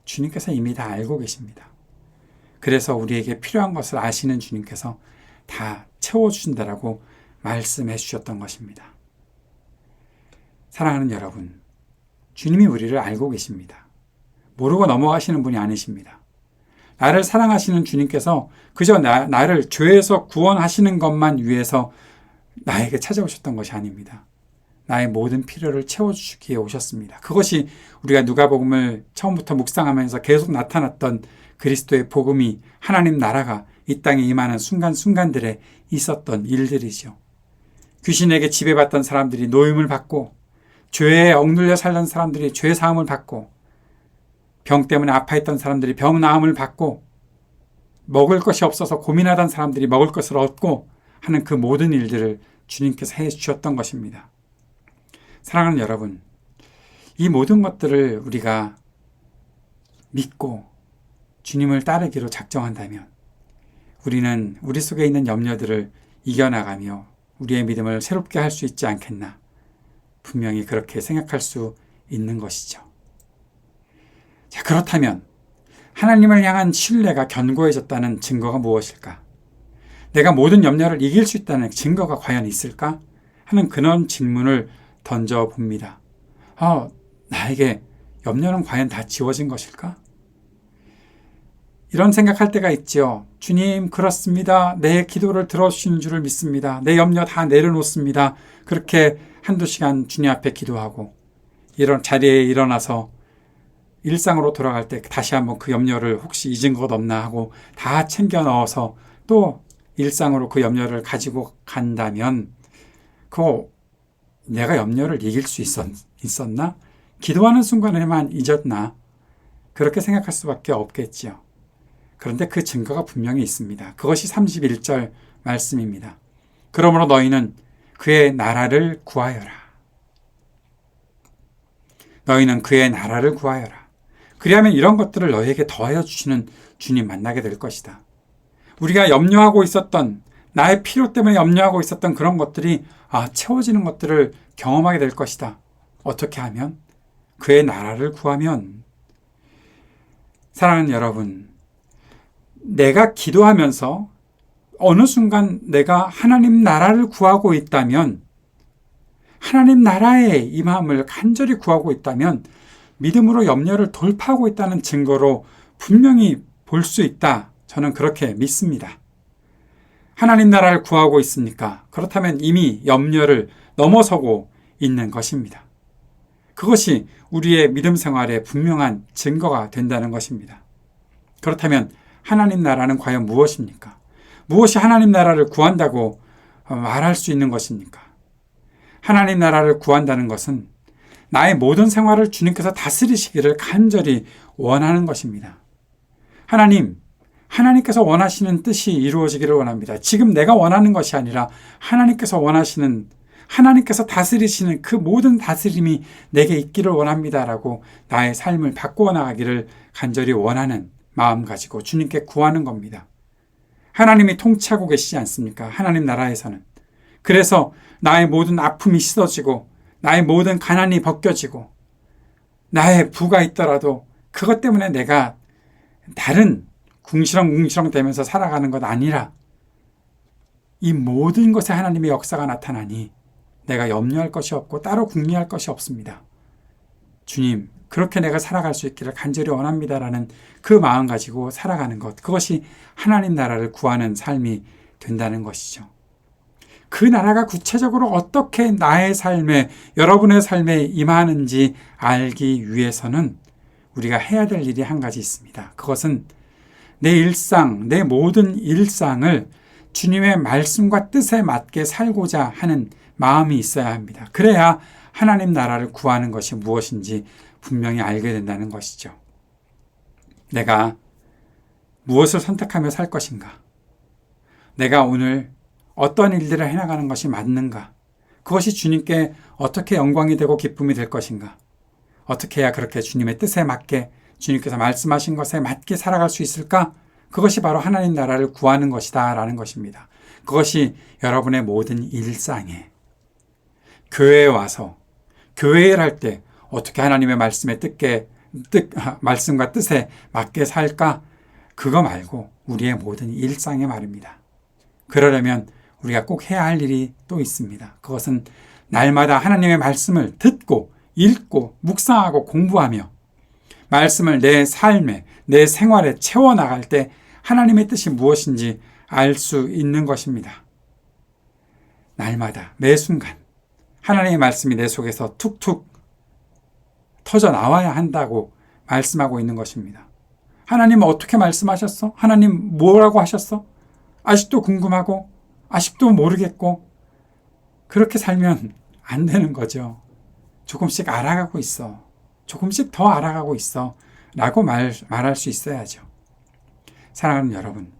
Speaker 1: 주님께서 이미 다 알고 계십니다. 그래서 우리에게 필요한 것을 아시는 주님께서 다 채워주신다라고 말씀해 주셨던 것입니다. 사랑하는 여러분, 주님이 우리를 알고 계십니다. 모르고 넘어가시는 분이 아니십니다. 나를 사랑하시는 주님께서 그저 나를 죄에서 구원하시는 것만 위해서 나에게 찾아오셨던 것이 아닙니다. 나의 모든 필요를 채워주시기에 오셨습니다. 그것이 우리가 누가복음을 처음부터 묵상하면서 계속 나타났던 그리스도의 복음이 하나님 나라가 이 땅에 임하는 순간순간들에 있었던 일들이죠. 귀신에게 지배받던 사람들이 노임을 받고 죄에 억눌려 살던 사람들이 죄 사함을 받고 병 때문에 아파했던 사람들이 병 나음을 받고 먹을 것이 없어서 고민하던 사람들이 먹을 것을 얻고 하는 그 모든 일들을 주님께서 해 주셨던 것입니다. 사랑하는 여러분, 이 모든 것들을 우리가 믿고 주님을 따르기로 작정한다면 우리는 우리 속에 있는 염려들을 이겨나가며 우리의 믿음을 새롭게 할 수 있지 않겠나. 분명히 그렇게 생각할 수 있는 것이죠. 자, 그렇다면 하나님을 향한 신뢰가 견고해졌다는 증거가 무엇일까? 내가 모든 염려를 이길 수 있다는 증거가 과연 있을까? 하는 그런 질문을 던져봅니다. 나에게 염려는 과연 다 지워진 것일까? 이런 생각할 때가 있죠. 주님, 그렇습니다. 내 기도를 들어주시는 줄을 믿습니다. 내 염려 다 내려놓습니다. 그렇게 한두 시간 주님 앞에 기도하고 이런 자리에 일어나서 일상으로 돌아갈 때 다시 한번 그 염려를 혹시 잊은 것 없나 하고 다 챙겨 넣어서 또 일상으로 그 염려를 가지고 간다면 내가 염려를 이길 수 있었나? 기도하는 순간에만 잊었나? 그렇게 생각할 수밖에 없겠지요. 그런데 그 증거가 분명히 있습니다. 그것이 31절 말씀입니다. 그러므로 너희는 그의 나라를 구하여라. 너희는 그의 나라를 구하여라. 그리하면 이런 것들을 너희에게 더하여 주시는 주님 만나게 될 것이다. 우리가 염려하고 있었던, 나의 필요 때문에 염려하고 있었던 그런 것들이 채워지는 것들을 경험하게 될 것이다. 어떻게 하면? 그의 나라를 구하면. 사랑하는 여러분, 내가 기도하면서 어느 순간 내가 하나님 나라를 구하고 있다면, 하나님 나라의 임함을 간절히 구하고 있다면 믿음으로 염려를 돌파하고 있다는 증거로 분명히 볼 수 있다. 저는 그렇게 믿습니다. 하나님 나라를 구하고 있습니까? 그렇다면 이미 염려를 넘어서고 있는 것입니다. 그것이 우리의 믿음 생활의 분명한 증거가 된다는 것입니다. 그렇다면 하나님 나라는 과연 무엇입니까? 무엇이 하나님 나라를 구한다고 말할 수 있는 것입니까? 하나님 나라를 구한다는 것은 나의 모든 생활을 주님께서 다스리시기를 간절히 원하는 것입니다. 하나님께서 원하시는 뜻이 이루어지기를 원합니다. 지금 내가 원하는 것이 아니라 하나님께서 다스리시는 그 모든 다스림이 내게 있기를 원합니다라고 나의 삶을 바꾸어 나가기를 간절히 원하는 마음 가지고 주님께 구하는 겁니다. 하나님이 통치하고 계시지 않습니까? 하나님 나라에서는. 그래서 나의 모든 아픔이 씻어지고 나의 모든 가난이 벗겨지고 나의 부가 있더라도 그것 때문에 내가 다른 궁시렁궁시렁 되면서 살아가는 것 아니라 이 모든 것에 하나님의 역사가 나타나니 내가 염려할 것이 없고 따로 궁리할 것이 없습니다. 주님, 그렇게 내가 살아갈 수 있기를 간절히 원합니다라는 그 마음 가지고 살아가는 것, 그것이 하나님 나라를 구하는 삶이 된다는 것이죠. 그 나라가 구체적으로 어떻게 나의 삶에, 여러분의 삶에 임하는지 알기 위해서는 우리가 해야 될 일이 한 가지 있습니다. 그것은 내 일상, 내 모든 일상을 주님의 말씀과 뜻에 맞게 살고자 하는 마음이 있어야 합니다. 그래야 하나님 나라를 구하는 것이 무엇인지 분명히 알게 된다는 것이죠. 내가 무엇을 선택하며 살 것인가? 내가 오늘 어떤 일들을 해나가는 것이 맞는가? 그것이 주님께 어떻게 영광이 되고 기쁨이 될 것인가? 어떻게 해야 그렇게 주님의 뜻에 맞게, 주님께서 말씀하신 것에 맞게 살아갈 수 있을까? 그것이 바로 하나님 나라를 구하는 것이다 라는 것입니다. 그것이 여러분의 모든 일상에, 교회에 와서 교회를 할 때 어떻게 하나님의 말씀과 뜻에 맞게 살까? 그거 말고 우리의 모든 일상에 말입니다. 그러려면 우리가 꼭 해야 할 일이 또 있습니다. 그것은 날마다 하나님의 말씀을 듣고 읽고 묵상하고 공부하며 말씀을 내 삶에, 내 생활에 채워나갈 때 하나님의 뜻이 무엇인지 알 수 있는 것입니다. 날마다 매 순간 하나님의 말씀이 내 속에서 툭툭 터져 나와야 한다고 말씀하고 있는 것입니다. 하나님 어떻게 말씀하셨어? 하나님 뭐라고 하셨어? 아직도 궁금하고 아직도 모르겠고 그렇게 살면 안 되는 거죠. 조금씩 알아가고 있어. 조금씩 더 알아가고 있어. 라고 말할 수 있어야죠. 사랑하는 여러분,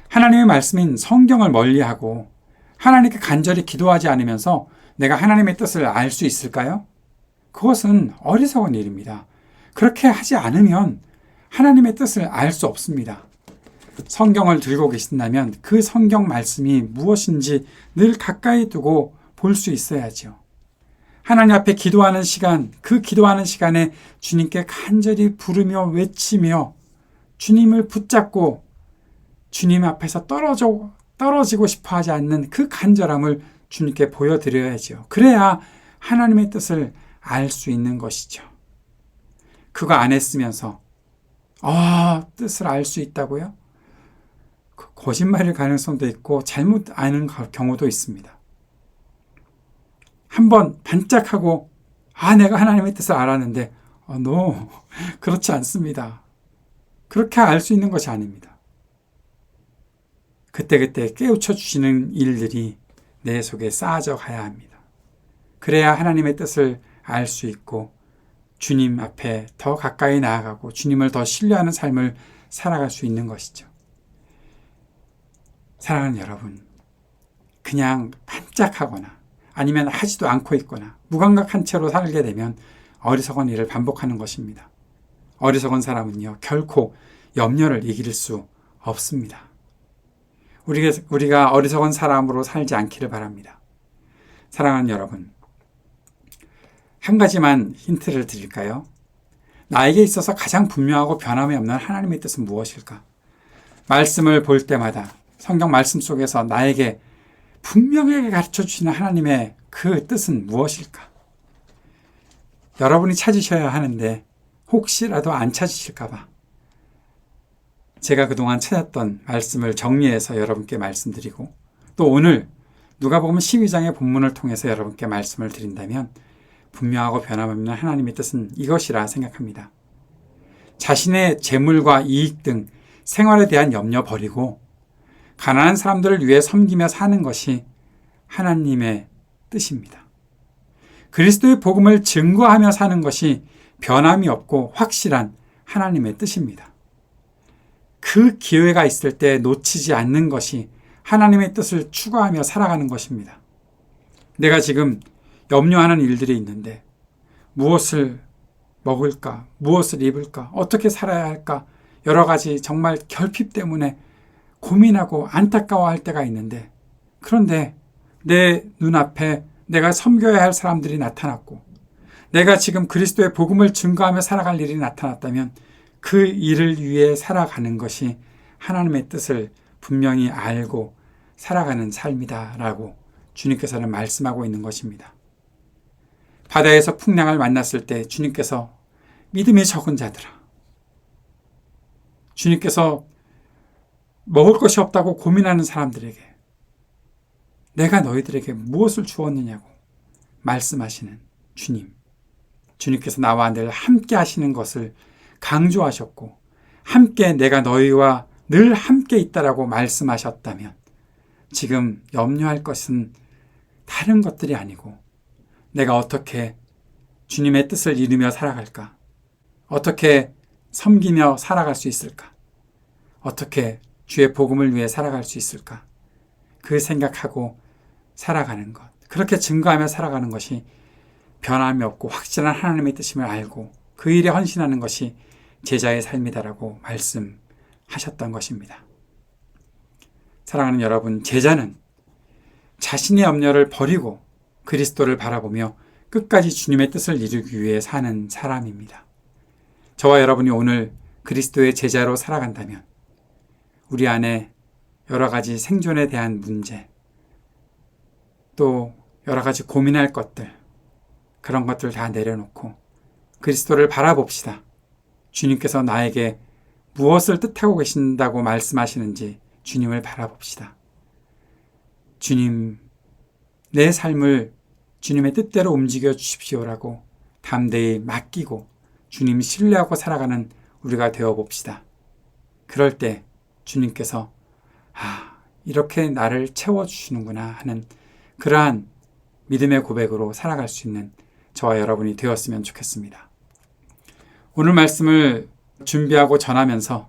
Speaker 1: 하나님의 말씀인 성경을 멀리하고 하나님께 간절히 기도하지 않으면서 내가 하나님의 뜻을 알 수 있을까요? 그것은 어리석은 일입니다. 그렇게 하지 않으면 하나님의 뜻을 알 수 없습니다. 성경을 들고 계신다면 그 성경 말씀이 무엇인지 늘 가까이 두고 볼 수 있어야죠. 하나님 앞에 기도하는 시간, 그 기도하는 시간에 주님께 간절히 부르며 외치며 주님을 붙잡고 주님 앞에서 떨어지고 싶어 하지 않는 그 간절함을 주님께 보여드려야죠. 그래야 하나님의 뜻을 알 수 있는 것이죠. 그거 안 했으면서 뜻을 알 수 있다고요? 거짓말일 가능성도 있고 잘못 아는 경우도 있습니다. 한번 반짝하고 내가 하나님의 뜻을 알았는데 그렇지 않습니다. 그렇게 알 수 있는 것이 아닙니다. 그때그때 깨우쳐 주시는 일들이 내 속에 쌓아져 가야 합니다. 그래야 하나님의 뜻을 알 수 있고 주님 앞에 더 가까이 나아가고 주님을 더 신뢰하는 삶을 살아갈 수 있는 것이죠. 사랑하는 여러분, 그냥 반짝하거나 아니면 하지도 않고 있거나 무감각한 채로 살게 되면 어리석은 일을 반복하는 것입니다. 어리석은 사람은요, 결코 염려를 이길 수 없습니다. 우리가 어리석은 사람으로 살지 않기를 바랍니다. 사랑하는 여러분, 한 가지만 힌트를 드릴까요? 나에게 있어서 가장 분명하고 변함이 없는 하나님의 뜻은 무엇일까? 말씀을 볼 때마다 성경 말씀 속에서 나에게 분명하게 가르쳐 주시는 하나님의 그 뜻은 무엇일까? 여러분이 찾으셔야 하는데 혹시라도 안 찾으실까 봐 제가 그동안 찾았던 말씀을 정리해서 여러분께 말씀드리고 또 오늘 누가복음 12장의 본문을 통해서 여러분께 말씀을 드린다면 분명하고 변함없는 하나님의 뜻은 이것이라 생각합니다. 자신의 재물과 이익 등 생활에 대한 염려 버리고 가난한 사람들을 위해 섬기며 사는 것이 하나님의 뜻입니다. 그리스도의 복음을 증거하며 사는 것이 변함이 없고 확실한 하나님의 뜻입니다. 그 기회가 있을 때 놓치지 않는 것이 하나님의 뜻을 추구하며 살아가는 것입니다. 내가 지금 염려하는 일들이 있는데 무엇을 먹을까? 무엇을 입을까? 어떻게 살아야 할까? 여러 가지 정말 결핍 때문에 고민하고 안타까워할 때가 있는데, 그런데 내 눈앞에 내가 섬겨야 할 사람들이 나타났고 내가 지금 그리스도의 복음을 증거하며 살아갈 일이 나타났다면 그 일을 위해 살아가는 것이 하나님의 뜻을 분명히 알고 살아가는 삶이다라고 주님께서는 말씀하고 있는 것입니다. 바다에서 풍랑을 만났을 때 주님께서 믿음이 적은 자들아, 주님께서 먹을 것이 없다고 고민하는 사람들에게 내가 너희들에게 무엇을 주었느냐고 말씀하시는 주님, 주님께서 나와 늘 함께 하시는 것을 강조하셨고 함께 내가 너희와 늘 함께 있다라고 말씀하셨다면 지금 염려할 것은 다른 것들이 아니고 내가 어떻게 주님의 뜻을 이루며 살아갈까? 어떻게 섬기며 살아갈 수 있을까? 어떻게 주의 복음을 위해 살아갈 수 있을까? 그 생각하고 살아가는 것, 그렇게 증거하며 살아가는 것이 변함이 없고 확실한 하나님의 뜻임을 알고 그 일에 헌신하는 것이 제자의 삶이다라고 말씀하셨던 것입니다. 사랑하는 여러분, 제자는 자신의 염려를 버리고 그리스도를 바라보며 끝까지 주님의 뜻을 이루기 위해 사는 사람입니다. 저와 여러분이 오늘 그리스도의 제자로 살아간다면 우리 안에 여러 가지 생존에 대한 문제, 또 여러 가지 고민할 것들, 그런 것들 다 내려놓고 그리스도를 바라봅시다. 주님께서 나에게 무엇을 뜻하고 계신다고 말씀하시는지 주님을 바라봅시다. 주님, 내 삶을 주님의 뜻대로 움직여 주십시오라고 담대히 맡기고 주님 신뢰하고 살아가는 우리가 되어봅시다. 그럴 때 주님께서 이렇게 나를 채워주시는구나 하는 그러한 믿음의 고백으로 살아갈 수 있는 저와 여러분이 되었으면 좋겠습니다. 오늘 말씀을 준비하고 전하면서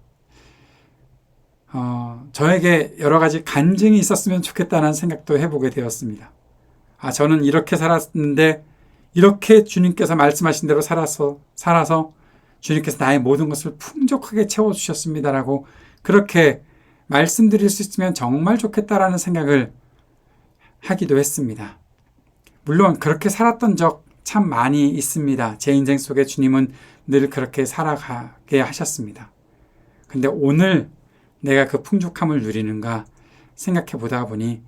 Speaker 1: 저에게 여러 가지 간증이 있었으면 좋겠다는 생각도 해보게 되었습니다. 저는 이렇게 살았는데 이렇게 주님께서 말씀하신 대로 살아서 주님께서 나의 모든 것을 풍족하게 채워주셨습니다라고 그렇게 말씀드릴 수 있으면 정말 좋겠다라는 생각을 하기도 했습니다. 물론 그렇게 살았던 적 참 많이 있습니다. 제 인생 속에 주님은 늘 그렇게 살아가게 하셨습니다. 근데 오늘 내가 그 풍족함을 누리는가 생각해 보다 보니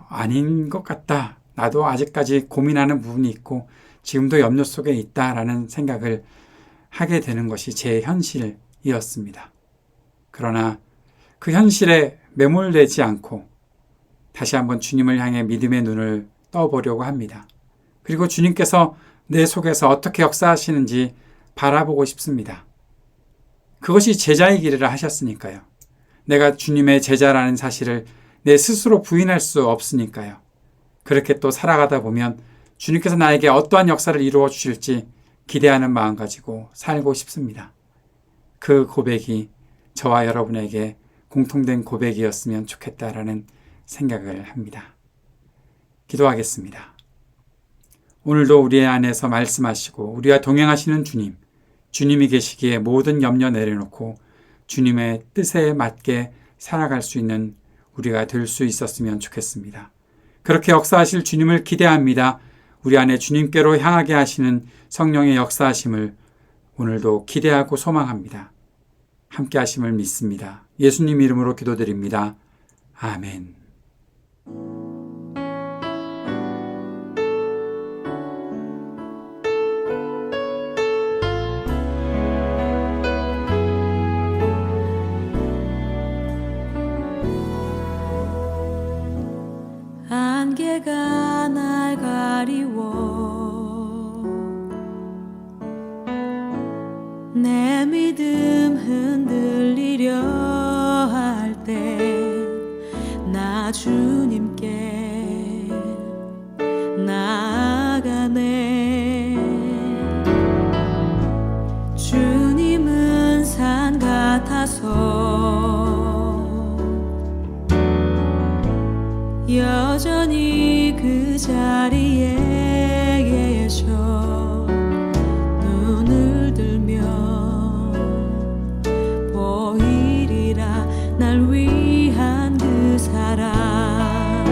Speaker 1: 아닌 것 같다. 나도 아직까지 고민하는 부분이 있고 지금도 염려 속에 있다라는 생각을 하게 되는 것이 제 현실이었습니다. 그러나 그 현실에 매몰되지 않고 다시 한번 주님을 향해 믿음의 눈을 떠보려고 합니다. 그리고 주님께서 내 속에서 어떻게 역사하시는지 바라보고 싶습니다. 그것이 제자의 길이라 하셨으니까요. 내가 주님의 제자라는 사실을 내 스스로 부인할 수 없으니까요. 그렇게 또 살아가다 보면 주님께서 나에게 어떠한 역사를 이루어 주실지 기대하는 마음 가지고 살고 싶습니다. 그 고백이 저와 여러분에게 공통된 고백이었으면 좋겠다라는 생각을 합니다. 기도하겠습니다. 오늘도 우리 안에서 말씀하시고 우리와 동행하시는 주님, 주님이 계시기에 모든 염려 내려놓고 주님의 뜻에 맞게 살아갈 수 있는 우리가 될 수 있었으면 좋겠습니다. 그렇게 역사하실 주님을 기대합니다. 우리 안에 주님께로 향하게 하시는 성령의 역사하심을 오늘도 기대하고 소망합니다. 함께 하심을 믿습니다. 예수님 이름으로 기도드립니다. 아멘.
Speaker 3: 안개가 날 가리워 내 믿음 흔들리려 할 때 나 주님께 나아가네. 여전히 그 자리에 계셔 눈을 들면 보이리라 날 위한 그 사랑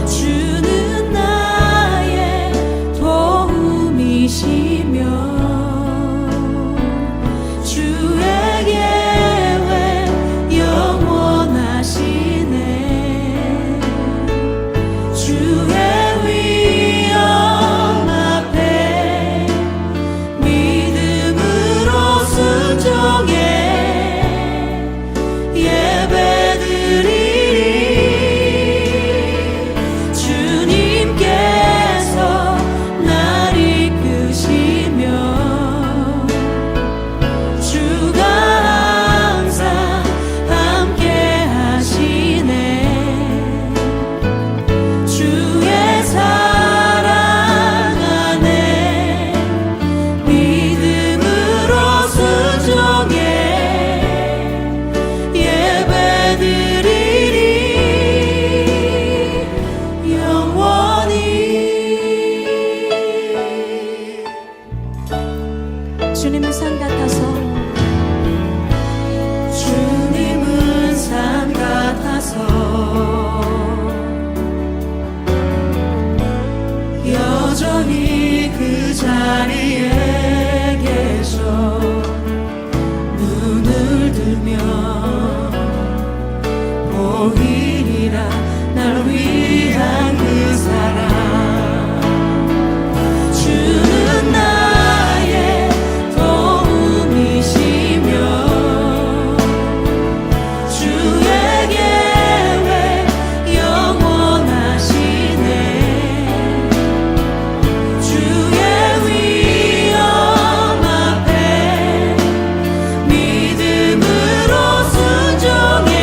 Speaker 3: 주는 나의 도움이시며 주의 계획 영원하시네 주의 위엄 앞에 믿음으로 순종해 예배드리리 주님께서 날 이끄시며 주가 항상 함께 하시네 주의 사랑 안에 믿음으로 순종해 예배드리리 영원히 주님은 산 같아서 주님은 산 같아서 여전히 그 자리에 계셔 눈을 들면 보이리라 날 위한 그 사랑 주는 나의 도움이시며 주의 계획 영원하시네 주의 위엄 앞에 믿음으로 순종해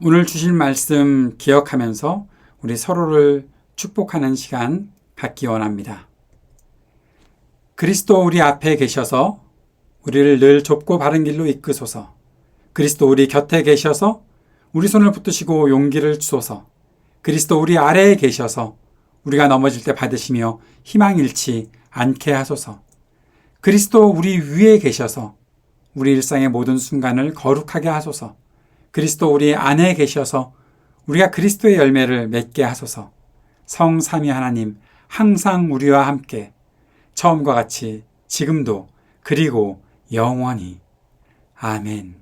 Speaker 1: 오늘 주신 말씀 기억하면서 우리 서로를 축복하는 시간 갖기 원합니다. 그리스도 우리 앞에 계셔서 우리를 늘 좁고 바른 길로 이끄소서. 그리스도 우리 곁에 계셔서 우리 손을 붙드시고 용기를 주소서. 그리스도 우리 아래에 계셔서 우리가 넘어질 때 받으시며 희망 잃지 않게 하소서. 그리스도 우리 위에 계셔서 우리 일상의 모든 순간을 거룩하게 하소서. 그리스도 우리 안에 계셔서 우리가 그리스도의 열매를 맺게 하소서. 성삼위 하나님 항상 우리와 함께 처음과 같이 지금도 그리고 영원히. 아멘.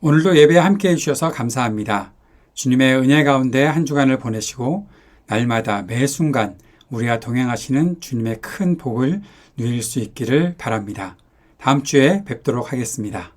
Speaker 1: 오늘도 예배에 함께해 주셔서 감사합니다. 주님의 은혜 가운데 한 주간을 보내시고 날마다 매 순간 우리와 동행하시는 주님의 큰 복을 누릴 수 있기를 바랍니다. 다음 주에 뵙도록 하겠습니다.